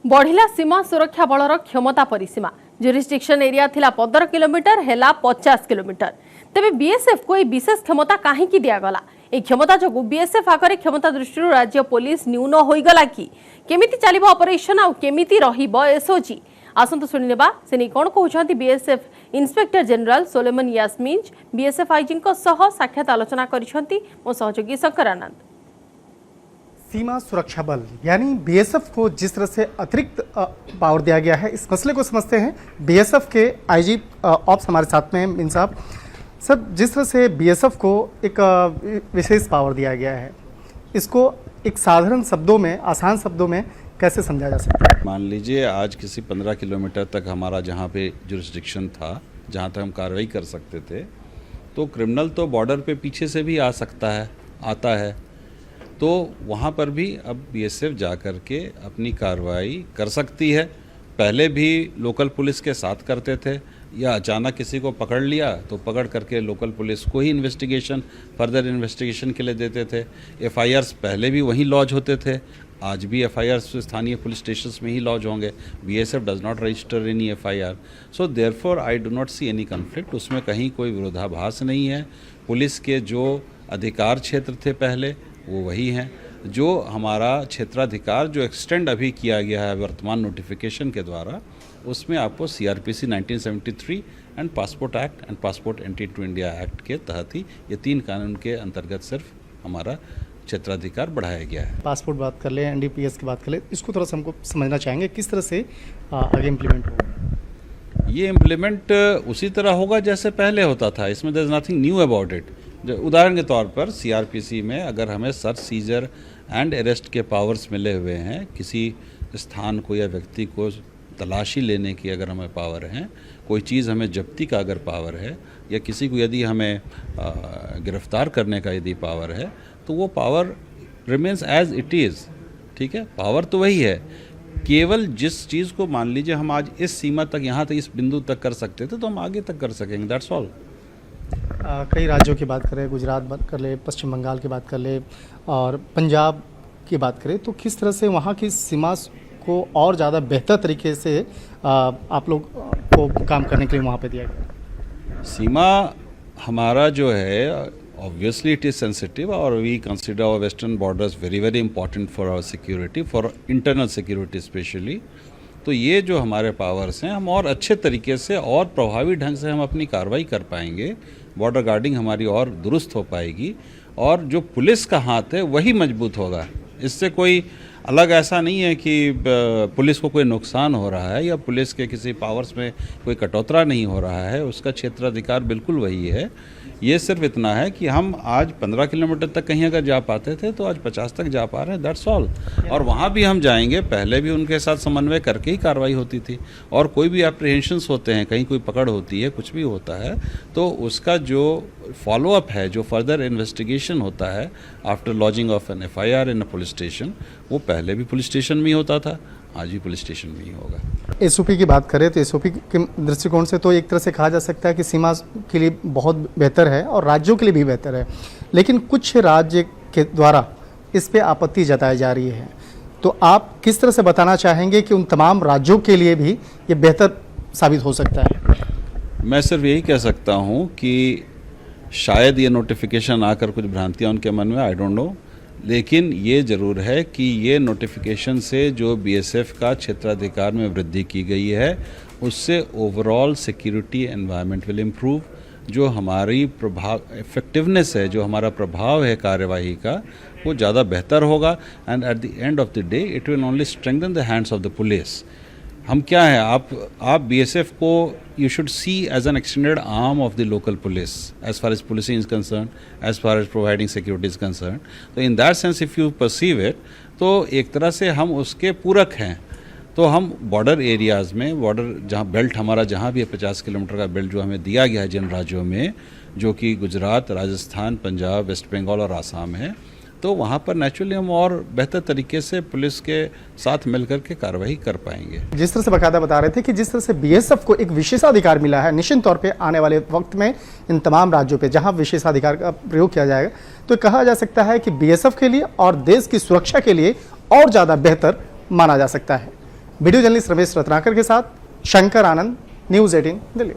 बढ़िला सीमा सुरक्षा बलर क्षमता परिसीमा जुरिस्डिक्शन एरिया थिला 15 किलोमीटर हेला 50 किलोमीटर। तेबे बीएसएफ को विशेष क्षमता कहीं दिगला? ए क्षमता जो बीएसएफ आगे क्षमता दृष्टि राज्य पुलिस न्यून होगला कि केमिति चलिबो ऑपरेशन आ केमिति रहिबो एसओजी? आसंतु सुनि नेबा से नहीं कोन कहउछंती BSF inspector general Solomon Yash Minz BSF IG को सह साक्षात आलोचना करिसंती मो सहयोगी शंकर आनंद। सीमा सुरक्षा बल यानी बीएसएफ को जिस तरह से अतिरिक्त पावर दिया गया है, इस मसले को समझते हैं। बीएसएफ के आईजी ऑप्स हमारे साथ में हैं मीन साहब। सर, जिस तरह से बीएसएफ को एक विशेष पावर दिया गया है, इसको एक साधारण शब्दों में, आसान शब्दों में कैसे समझा जा सकता है? मान लीजिए आज किसी 15 किलोमीटर तक हमारा जहाँ पे जुरिस्डिक्शन था, जहाँ तक हम कार्रवाई कर सकते थे, तो क्रिमिनल तो बॉर्डर पे पीछे से भी आ सकता है, आता है, तो वहाँ पर भी अब बीएसएफ जा कर के अपनी कार्रवाई कर सकती है। पहले भी लोकल पुलिस के साथ करते थे, या अचानक किसी को पकड़ लिया तो पकड़ करके लोकल पुलिस को ही फर्दर इन्वेस्टिगेशन के लिए देते थे। एफआईआर्स पहले भी वहीं लॉज होते थे, आज भी एफआईआर्स स्थानीय पुलिस स्टेशन में ही लॉज होंगे। BSF does not register any FIR, so therefore I do not see any conflict. उसमें कहीं कोई विरोधाभास नहीं है। पुलिस के जो अधिकार क्षेत्र थे पहले वो वही हैं। जो हमारा क्षेत्राधिकार जो एक्सटेंड अभी किया गया है वर्तमान नोटिफिकेशन के द्वारा, उसमें आपको CrPC 1973 and passport act and passport entry to India act के तहत ही ये 3 कानून के अंतर्गत सिर्फ हमारा क्षेत्राधिकार बढ़ाया गया है। पासपोर्ट बात कर ले, एनडीपीएस की बात कर ले, इसको थोड़ा सा हमको समझना चाहेंगे किस तरह से आगे इम्प्लीमेंट होगा। ये इम्प्लीमेंट उसी तरह होगा जैसे पहले होता था। इसमें there is nothing new about it. उदाहरण के तौर पर सीआरपीसी में अगर हमें सर्च, सीजर एंड अरेस्ट के पावर्स मिले हुए हैं, किसी स्थान को या व्यक्ति को तलाशी लेने की अगर हमें पावर है, कोई चीज़ हमें जब्ती का अगर पावर है, या किसी को यदि हमें गिरफ्तार करने का यदि पावर है, तो वो power remains as it is. ठीक है, पावर तो वही है। केवल जिस चीज़ को मान लीजिए हम आज इस सीमा तक, यहाँ तक, इस बिंदु तक कर सकते थे, तो हम आगे तक कर सकेंगे, दैट्स ऑल। कई राज्यों की बात करें, गुजरात बात कर ले, पश्चिम बंगाल की बात कर ले और पंजाब की बात करें, तो किस तरह से वहाँ की सीमा को और ज़्यादा बेहतर तरीके से आप लोग को काम करने के लिए वहाँ पे दिया गया? सीमा हमारा जो है, ऑब्वियसली इट इज़ सेंसिटिव, और we consider our western borders very very important for our security, for internal security specially. तो ये जो हमारे पावर्स हैं, हम और अच्छे तरीके से और प्रभावी ढंग से हम अपनी कार्रवाई कर पाएंगे। बॉर्डर गार्डिंग हमारी और दुरुस्त हो पाएगी, और जो पुलिस का हाथ है वही मजबूत होगा। इससे कोई अलग ऐसा नहीं है कि पुलिस को कोई नुकसान हो रहा है या पुलिस के किसी पावर्स में कोई कटौतरा नहीं हो रहा है। उसका क्षेत्राधिकार बिल्कुल वही है। ये सिर्फ इतना है कि हम आज 15 किलोमीटर तक कहीं अगर जा पाते थे, तो आज 50 तक जा पा रहे हैं, दैट्स ऑल। और वहाँ भी हम जाएंगे, पहले भी उनके साथ समन्वय करके ही कार्रवाई होती थी। और कोई भी एप्रीहेंशंस होते हैं, कहीं कोई पकड़ होती है, कुछ भी होता है, तो उसका जो फॉलोअप है, जो फर्दर इन्वेस्टिगेशन होता है after lodging of an FIR in a police station, वो पहले भी पुलिस स्टेशन में ही होता था, आज भी पुलिस स्टेशन में ही होगा। एसओपी की बात करें तो एसओपी के दृष्टिकोण से तो एक तरह से कहा जा सकता है कि सीमा के लिए बहुत बेहतर है और राज्यों के लिए भी बेहतर है, लेकिन कुछ राज्य के द्वारा इस पे आपत्ति जताई जा रही है। तो आप किस तरह से बताना चाहेंगे कि उन तमाम राज्यों के लिए भी ये बेहतर साबित हो सकता है? मैं सिर्फ यही कह सकता हूँ कि शायद ये नोटिफिकेशन आकर कुछ भ्रांतियाँ उनके मन में, आई डोंट नो, लेकिन ये ज़रूर है कि ये नोटिफिकेशन से जो बीएसएफ का क्षेत्राधिकार में वृद्धि की गई है, उससे overall security environment will improve. जो हमारी इफेक्टिवनेस है, जो हमारा प्रभाव है कार्यवाही का, वो ज़्यादा बेहतर होगा। And at the end of the day it will only strengthen the hands of the police. हम क्या है, आप बीएसएफ को you should see as an extended arm of the local police as far as policing is concerned, as far as providing security is concerned. तो in that sense if you perceive it, तो एक तरह से हम उसके पूरक हैं। तो हम बॉर्डर एरियाज़ में, बॉर्डर जहाँ बेल्ट हमारा जहाँ भी है, 50 किलोमीटर का बेल्ट जो हमें दिया गया है जिन राज्यों में, जो कि गुजरात, राजस्थान, पंजाब, वेस्ट बंगाल और आसाम है, तो वहाँ पर नेचुरली हम और बेहतर तरीके से पुलिस के साथ मिलकर के कार्रवाई कर पाएंगे। जिस तरह से बाकायदा बता रहे थे कि जिस तरह से बीएसएफ को एक विशेषाधिकार मिला है, निश्चित तौर पे आने वाले वक्त में इन तमाम राज्यों पे जहां विशेषाधिकार का प्रयोग किया जाएगा, तो कहा जा सकता है कि बीएसएफ के लिए और देश की सुरक्षा के लिए और ज़्यादा बेहतर माना जा सकता है। वीडियो जर्नलिस्ट रमेश रत्नाकर के साथ शंकर आनंद, न्यूज़ 18 दिल्ली।